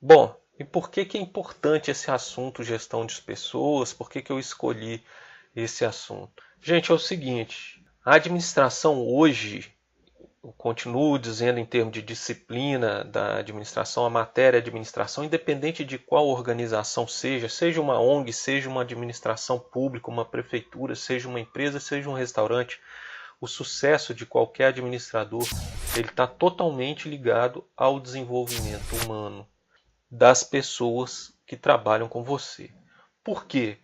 Bom, e por que que é importante esse assunto gestão de pessoas? Por que que eu escolhi esse assunto? Gente, é o seguinte, a administração hoje, eu continuo dizendo em termos de disciplina da administração, a matéria administração, independente de qual organização seja, seja uma ONG, seja uma administração pública, uma prefeitura, seja uma empresa, seja um restaurante, o sucesso de qualquer administrador ele está totalmente ligado ao desenvolvimento humano das pessoas que trabalham com você. Por quê?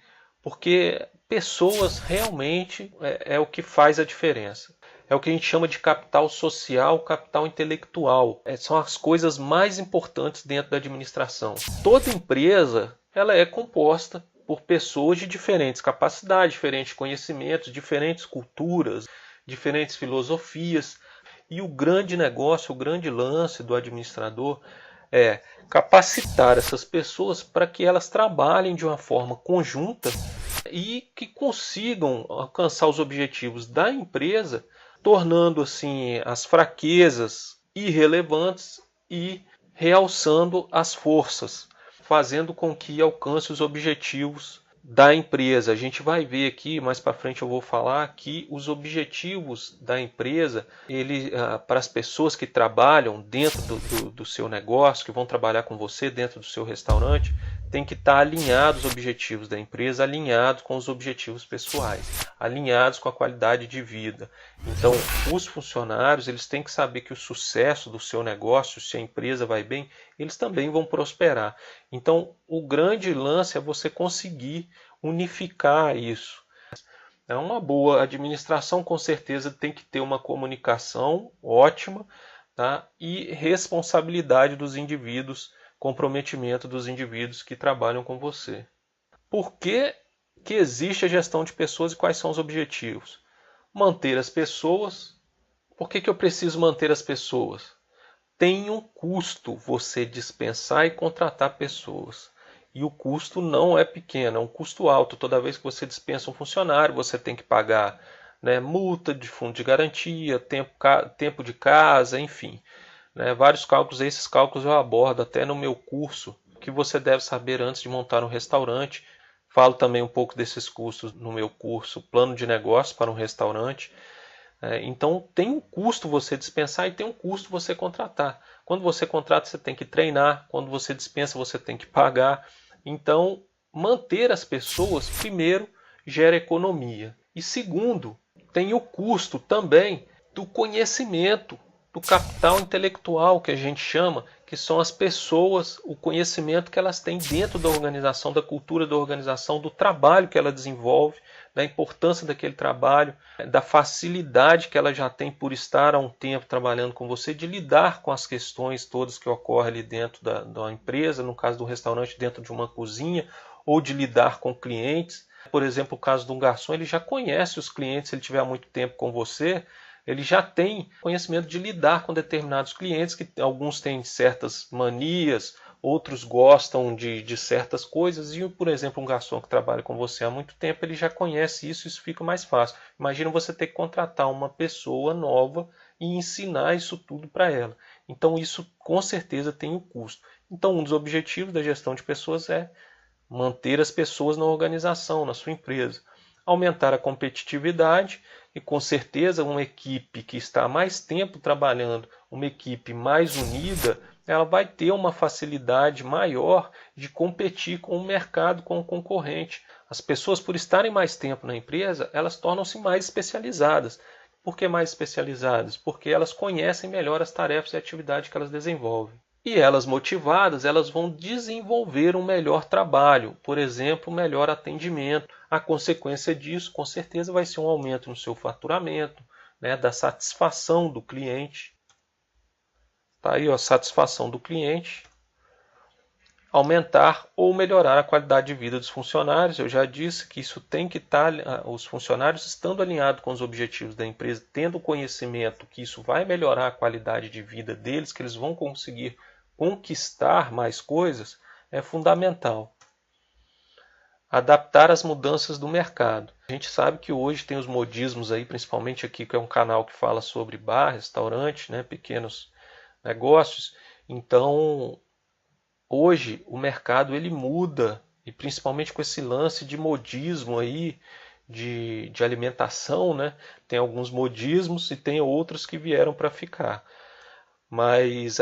Porque pessoas realmente é o que faz a diferença. É o que a gente chama de capital social, capital intelectual. São as coisas mais importantes dentro da administração. Toda empresa ela é composta por pessoas de diferentes capacidades, diferentes conhecimentos, diferentes culturas, diferentes filosofias. E o grande negócio, o grande lance do administrador é capacitar essas pessoas para que elas trabalhem de uma forma conjunta e que consigam alcançar os objetivos da empresa, tornando assim as fraquezas irrelevantes e realçando as forças, fazendo com que alcance os objetivos da empresa. A gente vai ver aqui, mais para frente eu vou falar que os objetivos da empresa, para as pessoas que trabalham dentro do seu negócio, que vão trabalhar com você dentro do seu restaurante, tem que estar alinhados os objetivos da empresa, alinhados com os objetivos pessoais, alinhados com a qualidade de vida. Então, os funcionários eles têm que saber que o sucesso do seu negócio, se a empresa vai bem, eles também vão prosperar. Então, o grande lance é você conseguir unificar isso. É uma boa administração, com certeza tem que ter uma comunicação ótima, tá? E responsabilidade dos indivíduos, comprometimento dos indivíduos que trabalham com você. Por que que existe a gestão de pessoas e quais são os objetivos? Manter as pessoas. Por que que eu preciso manter as pessoas? Tem um custo você dispensar e contratar pessoas. E o custo não é pequeno, é um custo alto. Toda vez que você dispensa um funcionário, você tem que pagar, né, multa de fundo de garantia, tempo de casa, enfim. Né, vários cálculos, esses cálculos eu abordo até no meu curso, que você deve saber antes de montar um restaurante. Falo também um pouco desses custos no meu curso Plano de Negócio para um Restaurante. Então tem um custo você dispensar e tem um custo você contratar. Quando você contrata, você tem que treinar. Quando você dispensa, você tem que pagar. Então, manter as pessoas, primeiro, gera economia. E segundo, tem o custo também do conhecimento, do capital intelectual que a gente chama, que são as pessoas, o conhecimento que elas têm dentro da organização, da cultura da organização, do trabalho que ela desenvolve, da importância daquele trabalho, da facilidade que ela já tem por estar há um tempo trabalhando com você, de lidar com as questões todas que ocorrem ali dentro da empresa, no caso do restaurante, dentro de uma cozinha, ou de lidar com clientes. Por exemplo, o caso de um garçom, ele já conhece os clientes, se ele tiver muito tempo com você, ele já tem conhecimento de lidar com determinados clientes, que alguns têm certas manias, outros gostam de certas coisas, e, por exemplo, um garçom que trabalha com você há muito tempo, ele já conhece isso, isso fica mais fácil. Imagina você ter que contratar uma pessoa nova e ensinar isso tudo para ela. Então, isso com certeza tem um custo. Então, um dos objetivos da gestão de pessoas é manter as pessoas na organização, na sua empresa. Aumentar a competitividade e, com certeza, uma equipe que está há mais tempo trabalhando, uma equipe mais unida, ela vai ter uma facilidade maior de competir com o mercado, com o concorrente. As pessoas, por estarem mais tempo na empresa, elas tornam-se mais especializadas. Por que mais especializadas? Porque elas conhecem melhor as tarefas e atividades que elas desenvolvem. E elas motivadas, elas vão desenvolver um melhor trabalho, por exemplo, um melhor atendimento. A consequência disso, com certeza, vai ser um aumento no seu faturamento, né, da satisfação do cliente. Tá aí, ó, satisfação do cliente. Aumentar ou melhorar a qualidade de vida dos funcionários. Eu já disse que isso tem que estar, os funcionários estando alinhados com os objetivos da empresa, tendo conhecimento que isso vai melhorar a qualidade de vida deles, que eles vão conseguir conquistar mais coisas, é fundamental. Adaptar as mudanças do mercado. A gente sabe que hoje tem os modismos aí, principalmente aqui, que é um canal que fala sobre bar, restaurante, né, pequenos negócios. Então, hoje o mercado ele muda, e principalmente com esse lance de modismo aí, de alimentação, né? Tem alguns modismos e tem outros que vieram para ficar. Mas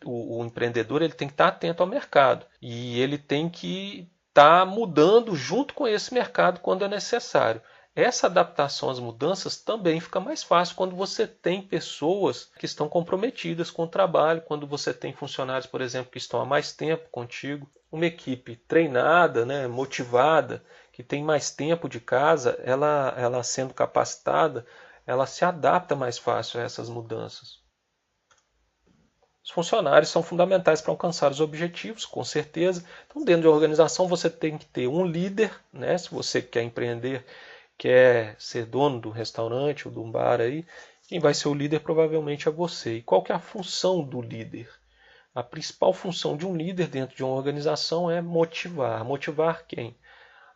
o empreendedor, ele tem que estar atento ao mercado e ele tem que estar mudando junto com esse mercado quando é necessário. Essa adaptação às mudanças também fica mais fácil quando você tem pessoas que estão comprometidas com o trabalho, quando você tem funcionários, por exemplo, que estão há mais tempo contigo, uma equipe treinada, né, motivada, que tem mais tempo de casa, ela sendo capacitada, ela se adapta mais fácil a essas mudanças. Os funcionários são fundamentais para alcançar os objetivos, com certeza. Então, dentro de uma organização, você tem que ter um líder, né? Se você quer empreender, quer ser dono do restaurante ou de um bar aí, quem vai ser o líder provavelmente é você. E qual que é a função do líder? A principal função de um líder dentro de uma organização é motivar. Motivar quem?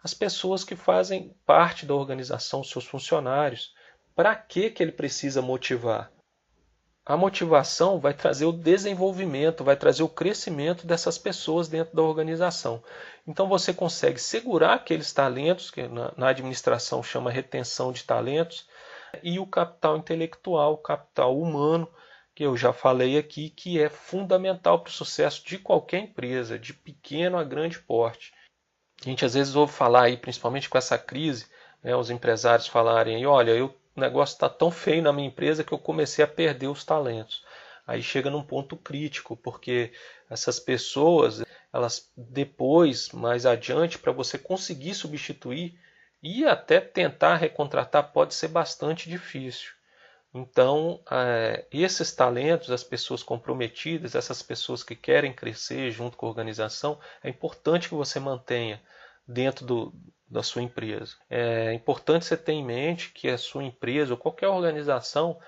As pessoas que fazem parte da organização, seus funcionários. Para que ele precisa motivar? A motivação vai trazer o desenvolvimento, vai trazer o crescimento dessas pessoas dentro da organização. Então você consegue segurar aqueles talentos, que na administração chama retenção de talentos, e o capital intelectual, o capital humano, que eu já falei aqui, que é fundamental para o sucesso de qualquer empresa, de pequeno a grande porte. A gente às vezes ouve falar aí, principalmente com essa crise, né, os empresários falarem aí, olha, o negócio está tão feio na minha empresa que eu comecei a perder os talentos. Aí chega num ponto crítico, porque essas pessoas, elas depois, mais adiante, para você conseguir substituir e até tentar recontratar pode ser bastante difícil. Então, esses talentos, as pessoas comprometidas, essas pessoas que querem crescer junto com a organização, é importante que você mantenha dentro da sua empresa. É importante você ter em mente que a sua empresa ou qualquer organização,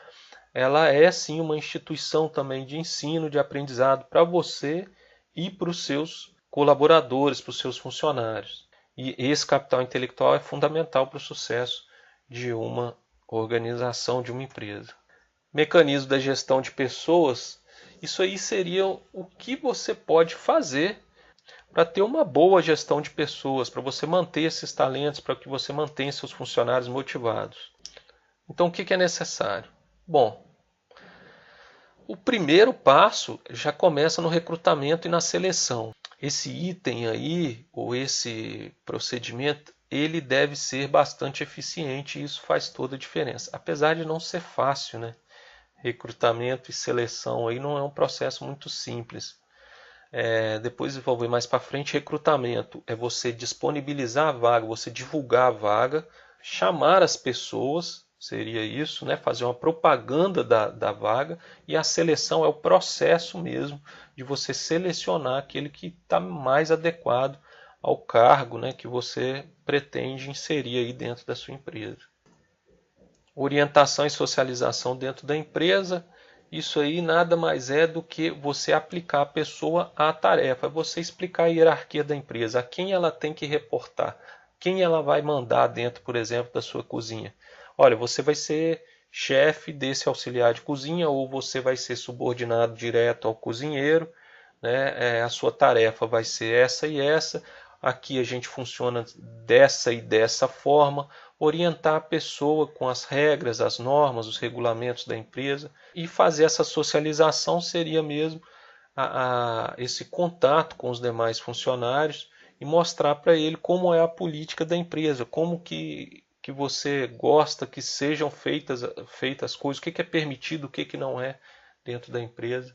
ela é sim uma instituição também de ensino, de aprendizado para você e para os seus colaboradores, para os seus funcionários. E esse capital intelectual é fundamental para o sucesso de uma organização, de uma empresa. Mecanismo da gestão de pessoas, isso aí seria o que você pode fazer para ter uma boa gestão de pessoas, para você manter esses talentos, para que você mantenha seus funcionários motivados. Então, o que é necessário? Bom, o primeiro passo já começa no recrutamento e na seleção. Esse item aí, ou esse procedimento, ele deve ser bastante eficiente e isso faz toda a diferença. Apesar de não ser fácil, né? Recrutamento e seleção aí não é um processo muito simples. Depois vou ver mais para frente. Recrutamento é você disponibilizar a vaga, você divulgar a vaga, chamar as pessoas, seria isso, né? Fazer uma propaganda da vaga, e a seleção é o processo mesmo de você selecionar aquele que está mais adequado ao cargo, né, que você pretende inserir aí dentro da sua empresa. Orientação e socialização dentro da empresa. Isso aí nada mais é do que você aplicar a pessoa à tarefa, você explicar a hierarquia da empresa, a quem ela tem que reportar, quem ela vai mandar dentro, por exemplo, da sua cozinha. Olha, você vai ser chefe desse auxiliar de cozinha ou você vai ser subordinado direto ao cozinheiro, né? A sua tarefa vai ser essa e essa. Aqui a gente funciona dessa e dessa forma, orientar a pessoa com as regras, as normas, os regulamentos da empresa e fazer essa socialização seria mesmo esse contato com os demais funcionários e mostrar para ele como é a política da empresa, como que você gosta que sejam feitas as coisas, o que é permitido, o que não é dentro da empresa.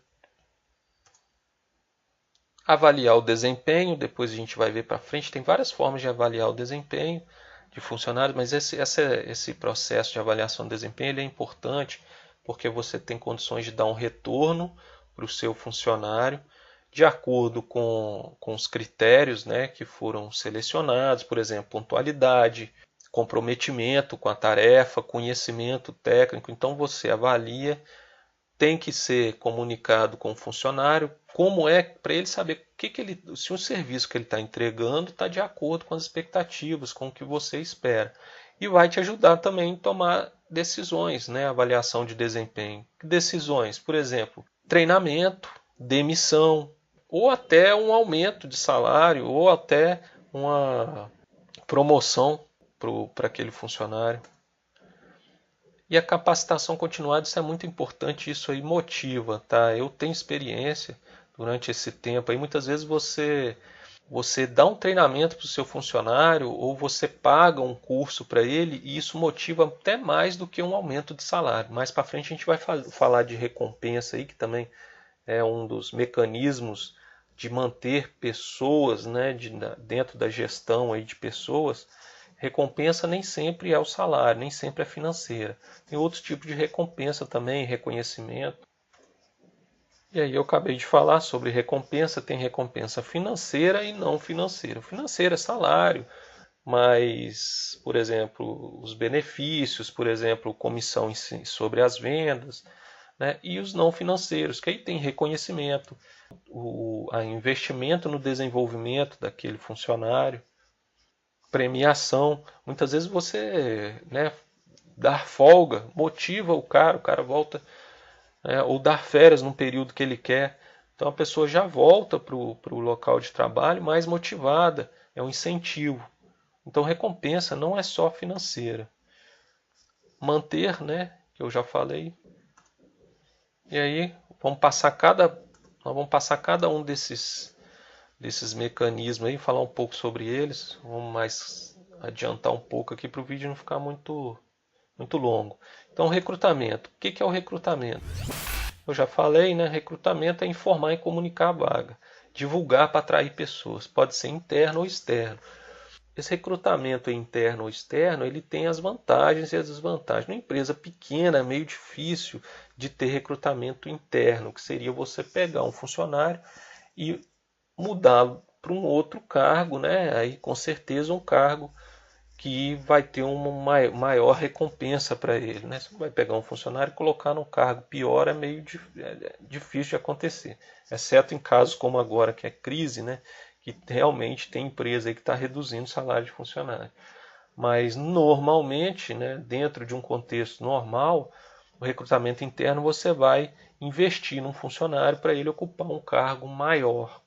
Avaliar o desempenho, depois a gente vai ver para frente, tem várias formas de avaliar o desempenho de funcionários, mas esse processo de avaliação de desempenho ele é importante porque você tem condições de dar um retorno para o seu funcionário de acordo com os critérios, né, que foram selecionados, por exemplo, pontualidade, comprometimento com a tarefa, conhecimento técnico. Então você avalia, tem que ser comunicado com o funcionário como é para ele saber se o serviço que ele está entregando está de acordo com as expectativas, com o que você espera. E vai te ajudar também a tomar decisões, né? Avaliação de desempenho. Decisões, por exemplo, treinamento, demissão, ou até um aumento de salário, ou até uma promoção para aquele funcionário. E a capacitação continuada, isso é muito importante, isso aí motiva, tá? Eu tenho experiência durante esse tempo aí, muitas vezes você dá um treinamento para o seu funcionário ou você paga um curso para ele e isso motiva até mais do que um aumento de salário. Mais para frente a gente vai falar de recompensa aí, que também é um dos mecanismos de manter pessoas, né, dentro da gestão aí de pessoas. Recompensa nem sempre é o salário, nem sempre é financeira. Tem outros tipos de recompensa também, reconhecimento. E aí eu acabei de falar sobre recompensa, tem recompensa financeira e não financeira. Financeira é salário, mas, por exemplo, os benefícios, por exemplo, comissão sobre as vendas, né? E os não financeiros, que aí tem reconhecimento, o investimento no desenvolvimento daquele funcionário, premiação. Muitas vezes você, né, dar folga motiva o cara volta, ou dar férias num período que ele quer. Então a pessoa já volta para o local de trabalho mais motivada, é um incentivo. Então recompensa não é só financeira. Manter, né, que eu já falei. E aí nós vamos passar cada um desses mecanismos aí, falar um pouco sobre eles. Vamos mais adiantar um pouco aqui para o vídeo não ficar muito longo. Então, recrutamento. O que é o recrutamento? Eu já falei, né? Recrutamento é informar e comunicar a vaga. Divulgar para atrair pessoas. Pode ser interno ou externo. Esse recrutamento interno ou externo, ele tem as vantagens e as desvantagens. Numa empresa pequena é meio difícil de ter recrutamento interno, que seria você pegar um funcionário e mudá-lo para um outro cargo, né? Aí com certeza um cargo que vai ter uma maior recompensa para ele, né? Você vai pegar um funcionário e colocar num cargo pior, é meio difícil de acontecer, exceto em casos como agora que é crise, né? Que realmente tem empresa aí que está reduzindo o salário de funcionário. Mas normalmente, né, dentro de um contexto normal, o recrutamento interno você vai investir num funcionário para ele ocupar um cargo maior.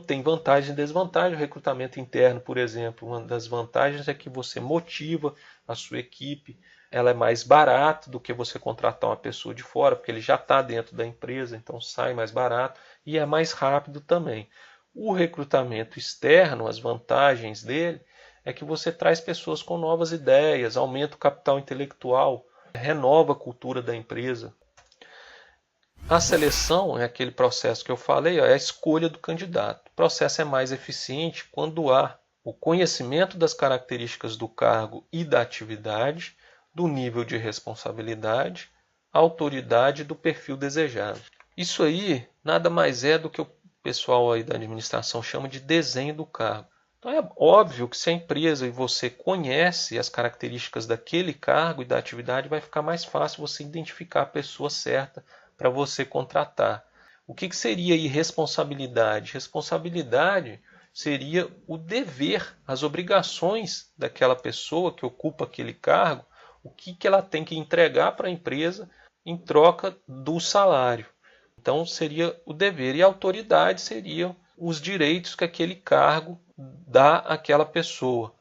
Tem vantagens e desvantagens. O recrutamento interno, por exemplo, uma das vantagens é que você motiva a sua equipe. Ela é mais barata do que você contratar uma pessoa de fora, porque ele já está dentro da empresa, então sai mais barato e é mais rápido também. O recrutamento externo, as vantagens dele, é que você traz pessoas com novas ideias, aumenta o capital intelectual, renova a cultura da empresa. A seleção é aquele processo que eu falei, é a escolha do candidato. O processo é mais eficiente quando há o conhecimento das características do cargo e da atividade, do nível de responsabilidade, autoridade e do perfil desejado. Isso aí nada mais é do que o pessoal aí da administração chama de desenho do cargo. Então é óbvio que se a empresa e você conhece as características daquele cargo e da atividade, vai ficar mais fácil você identificar a pessoa certa para você contratar. O que seria aí responsabilidade? Responsabilidade seria o dever, as obrigações daquela pessoa que ocupa aquele cargo, o que ela tem que entregar para a empresa em troca do salário. Então seria o dever, e a autoridade seriam os direitos que aquele cargo dá àquela pessoa,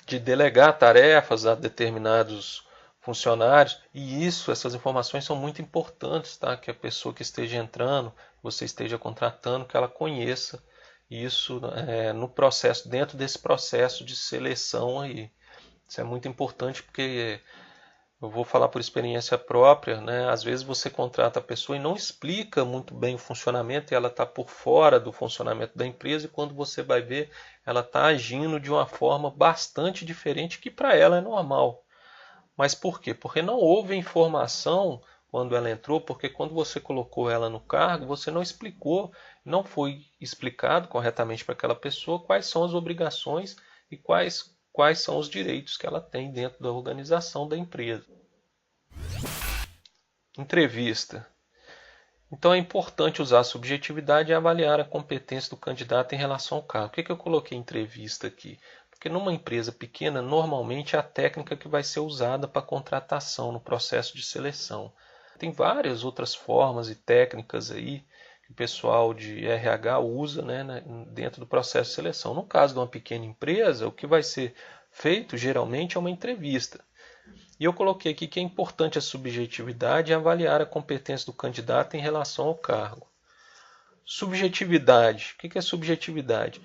de delegar tarefas a determinados funcionários. E essas informações são muito importantes, tá? Que a pessoa que esteja entrando, você esteja contratando, que ela conheça isso no processo, dentro desse processo de seleção aí. Isso é muito importante porque eu vou falar por experiência própria, né? Às vezes você contrata a pessoa e não explica muito bem o funcionamento e ela está por fora do funcionamento da empresa, e quando você vai ver, ela está agindo de uma forma bastante diferente, que para ela é normal. Mas por quê? Porque não houve informação quando ela entrou, porque quando você colocou ela no cargo, você não explicou, não foi explicado corretamente para aquela pessoa quais são as obrigações e quais são os direitos que ela tem dentro da organização da empresa. Entrevista. Então é importante usar a subjetividade e avaliar a competência do candidato em relação ao cargo. Por que eu coloquei entrevista aqui? Porque numa empresa pequena, normalmente é a técnica que vai ser usada para contratação no processo de seleção. Tem várias outras formas e técnicas aí que o pessoal de RH usa, né, dentro do processo de seleção. No caso de uma pequena empresa, o que vai ser feito geralmente é uma entrevista. E eu coloquei aqui que é importante a subjetividade e avaliar a competência do candidato em relação ao cargo. Subjetividade. O que é subjetividade?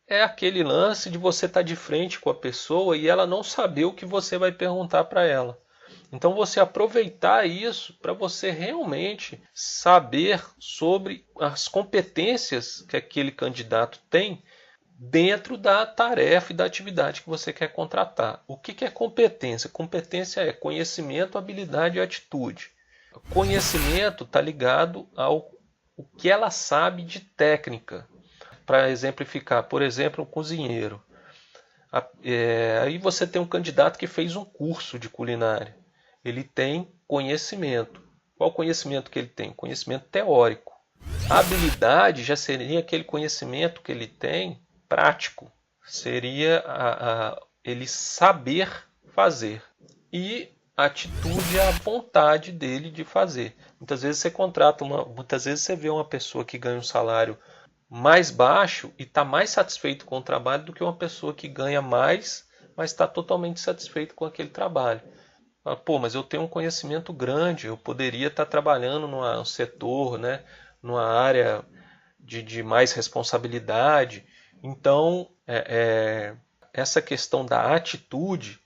É aquele lance de você estar de frente com a pessoa e ela não saber o que você vai perguntar para ela. Então você aproveitar isso para você realmente saber sobre as competências que aquele candidato tem dentro da tarefa e da atividade que você quer contratar. O que é competência? Competência é conhecimento, habilidade e atitude. Conhecimento está ligado ao que ela sabe de técnica. Para exemplificar, por exemplo, um cozinheiro. Aí você tem um candidato que fez um curso de culinária. Ele tem conhecimento. Qual conhecimento que ele tem? Conhecimento teórico. A habilidade já seria aquele conhecimento que ele tem prático. Seria ele saber fazer. E a atitude é a vontade dele de fazer. Muitas vezes você vê uma pessoa que ganha um salário mais baixo e está mais satisfeito com o trabalho do que uma pessoa que ganha mais, mas está totalmente satisfeito com aquele trabalho. Pô, mas eu tenho um conhecimento grande, eu poderia estar trabalhando num setor, né, numa área de mais responsabilidade. Então, essa questão da atitude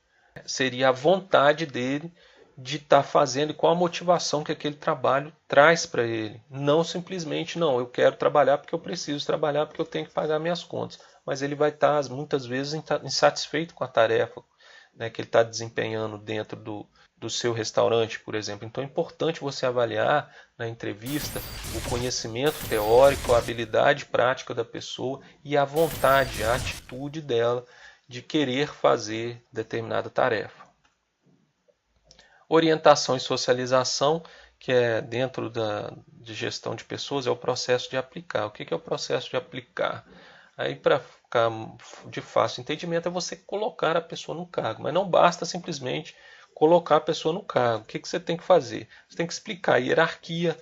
seria a vontade dele de estar fazendo e qual a motivação que aquele trabalho traz para ele. Não simplesmente, não, eu quero trabalhar porque eu preciso trabalhar porque eu tenho que pagar minhas contas. Mas ele vai estar, muitas vezes, insatisfeito com a tarefa, né, que ele está desempenhando dentro do seu restaurante, por exemplo. Então é importante você avaliar na entrevista o conhecimento teórico, a habilidade prática da pessoa e a vontade, a atitude dela de querer fazer determinada tarefa. Orientação e socialização, que é dentro de gestão de pessoas, é o processo de aplicar. O que é o processo de aplicar? Aí, para ficar de fácil entendimento, é você colocar a pessoa no cargo. Mas não basta simplesmente colocar a pessoa no cargo. O que você tem que fazer? Você tem que explicar a hierarquia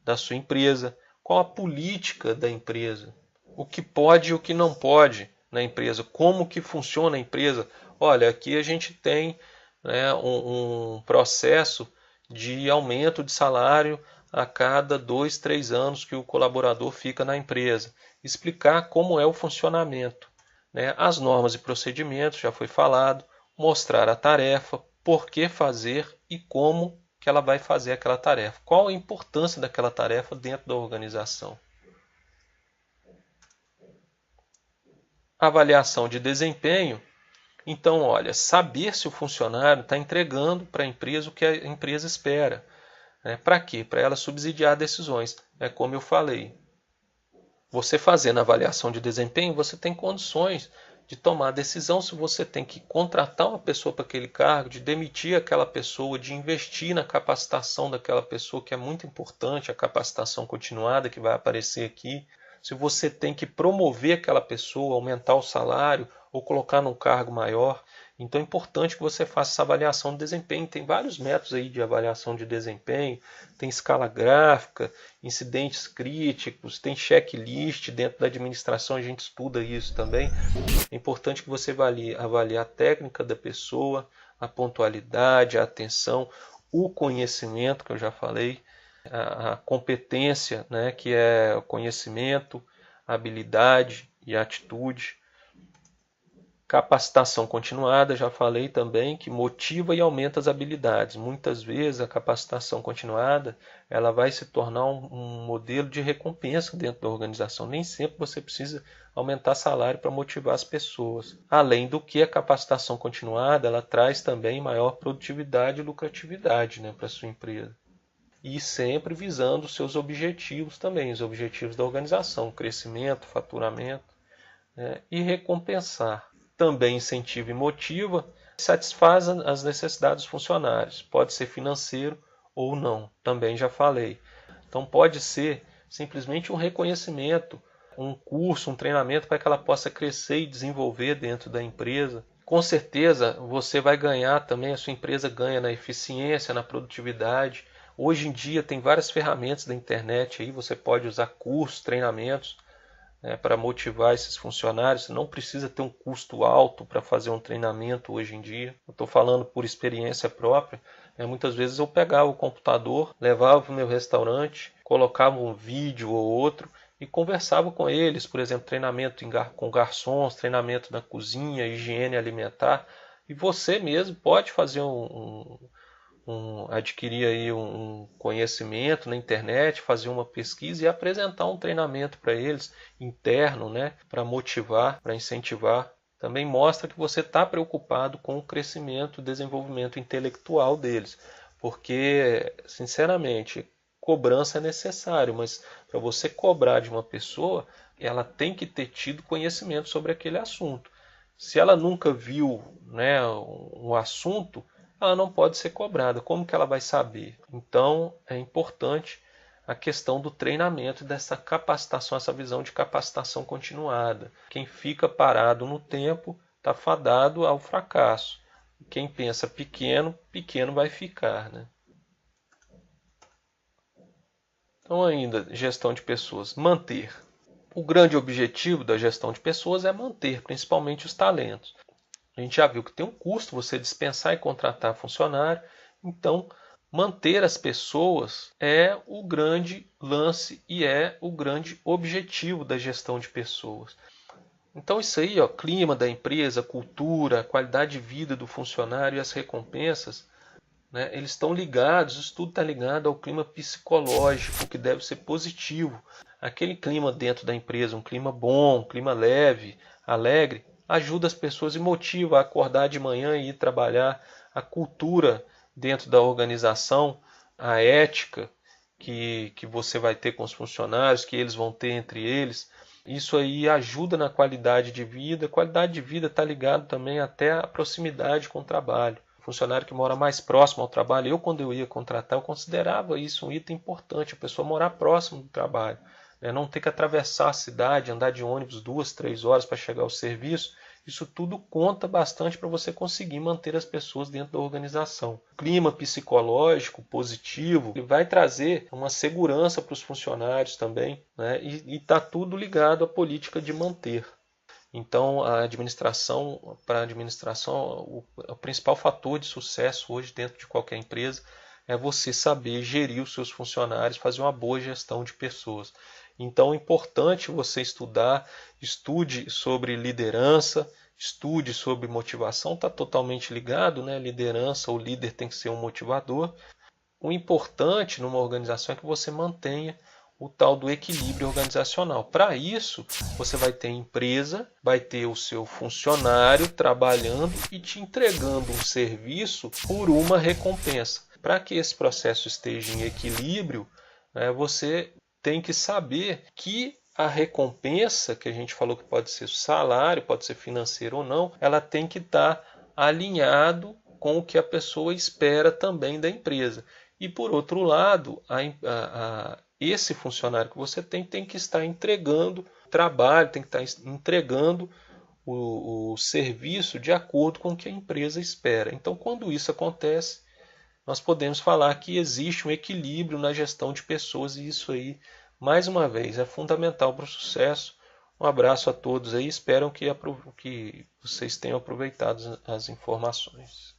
da sua empresa, qual a política da empresa, o que pode e o que não pode na empresa, como que funciona a empresa. Olha, aqui a gente tem, né, um processo de aumento de salário a cada 2, 3 anos que o colaborador fica na empresa. Explicar como é o funcionamento, né? As normas e procedimentos, já foi falado, mostrar a tarefa, por que fazer e como que ela vai fazer aquela tarefa. Qual a importância daquela tarefa dentro da organização. Avaliação de desempenho. Então, olha, saber se o funcionário está entregando para a empresa o que a empresa espera. Para quê? Para ela subsidiar decisões. É como eu falei. Você fazendo a avaliação de desempenho, você tem condições de tomar decisão se você tem que contratar uma pessoa para aquele cargo, de demitir aquela pessoa, de investir na capacitação daquela pessoa, que é muito importante, a capacitação continuada que vai aparecer aqui. Se você tem que promover aquela pessoa, aumentar o salário ou colocar num cargo maior. Então é importante que você faça essa avaliação de desempenho. Tem vários métodos aí de avaliação de desempenho. Tem escala gráfica, incidentes críticos, tem checklist. Dentro da administração a gente estuda isso também. É importante que você avalie a técnica da pessoa, a pontualidade, a atenção, o conhecimento, que eu já falei, a competência, né, que é o conhecimento, a habilidade e a atitude. Capacitação continuada, já falei também, que motiva e aumenta as habilidades. Muitas vezes a capacitação continuada ela vai se tornar um modelo de recompensa dentro da organização. Nem sempre você precisa aumentar salário para motivar as pessoas. Além do que, a capacitação continuada ela traz também maior produtividade e lucratividade, né, para a sua empresa. E sempre visando os seus objetivos também, os objetivos da organização, crescimento, faturamento, né, e recompensar. Também incentiva e motiva, satisfaz as necessidades dos funcionários. Pode ser financeiro ou não, também já falei. Então pode ser simplesmente um reconhecimento, um curso, um treinamento para que ela possa crescer e desenvolver dentro da empresa. Com certeza você vai ganhar também, a sua empresa ganha na eficiência, na produtividade, Hoje em dia tem várias ferramentas da internet aí, você pode usar cursos, treinamentos, né, para motivar esses funcionários. Você não precisa ter um custo alto para fazer um treinamento hoje em dia. Eu estou falando por experiência própria. Muitas vezes eu pegava o computador, levava para o meu restaurante, colocava um vídeo ou outro e conversava com eles, por exemplo, treinamento com garçons, treinamento na cozinha, higiene alimentar. E você mesmo pode fazer adquirir aí um conhecimento na internet, fazer uma pesquisa e apresentar um treinamento para eles interno, né, para motivar, para incentivar. Também mostra que você está preocupado com o crescimento e desenvolvimento intelectual deles, porque, sinceramente, cobrança é necessário, mas para você cobrar de uma pessoa, ela tem que ter tido conhecimento sobre aquele assunto. Se ela nunca viu, né, um assunto, ela não pode ser cobrada. Como que ela vai saber? Então, é importante a questão do treinamento, dessa capacitação, essa visão de capacitação continuada. Quem fica parado no tempo está fadado ao fracasso. Quem pensa pequeno, pequeno vai ficar, né? Então, ainda, gestão de pessoas. Manter. O grande objetivo da gestão de pessoas é manter, principalmente os talentos. A gente já viu que tem um custo você dispensar e contratar funcionário. Então, manter as pessoas é o grande lance e é o grande objetivo da gestão de pessoas. Então, isso aí, ó, clima da empresa, cultura, qualidade de vida do funcionário e as recompensas, né, eles estão ligados, isso tudo está ligado ao clima psicológico, que deve ser positivo. Aquele clima dentro da empresa, um clima bom, um clima leve, alegre, ajuda as pessoas e motiva a acordar de manhã e ir trabalhar. A cultura dentro da organização, a ética que você vai ter com os funcionários, que eles vão ter entre eles, isso aí ajuda na qualidade de vida. Qualidade de vida está ligado também até à proximidade com o trabalho. Funcionário que mora mais próximo ao trabalho, quando eu ia contratar, eu considerava isso um item importante, a pessoa morar próximo do trabalho, né? Não ter que atravessar a cidade, andar de ônibus 2, 3 horas para chegar ao serviço. Isso tudo conta bastante para você conseguir manter as pessoas dentro da organização. Clima psicológico positivo vai trazer uma segurança para os funcionários também, né? E está tudo ligado à política de manter. Então, para a administração, o principal fator de sucesso hoje dentro de qualquer empresa é você saber gerir os seus funcionários, fazer uma boa gestão de pessoas. Então, é importante você estude sobre liderança, estude sobre motivação, está totalmente ligado, né? Liderança, o líder tem que ser um motivador. O importante numa organização é que você mantenha o tal do equilíbrio organizacional. Para isso, você vai ter empresa, vai ter o seu funcionário trabalhando e te entregando um serviço por uma recompensa. Para que esse processo esteja em equilíbrio, né, você tem que saber que a recompensa, que a gente falou que pode ser salário, pode ser financeiro ou não, ela tem que estar alinhado com o que a pessoa espera também da empresa. E por outro lado, esse funcionário que você tem que estar entregando trabalho, tem que estar entregando o serviço de acordo com o que a empresa espera. Então, quando isso acontece, nós podemos falar que existe um equilíbrio na gestão de pessoas e isso aí, mais uma vez, é fundamental para o sucesso. Um abraço a todos aí, espero que vocês tenham aproveitado as informações.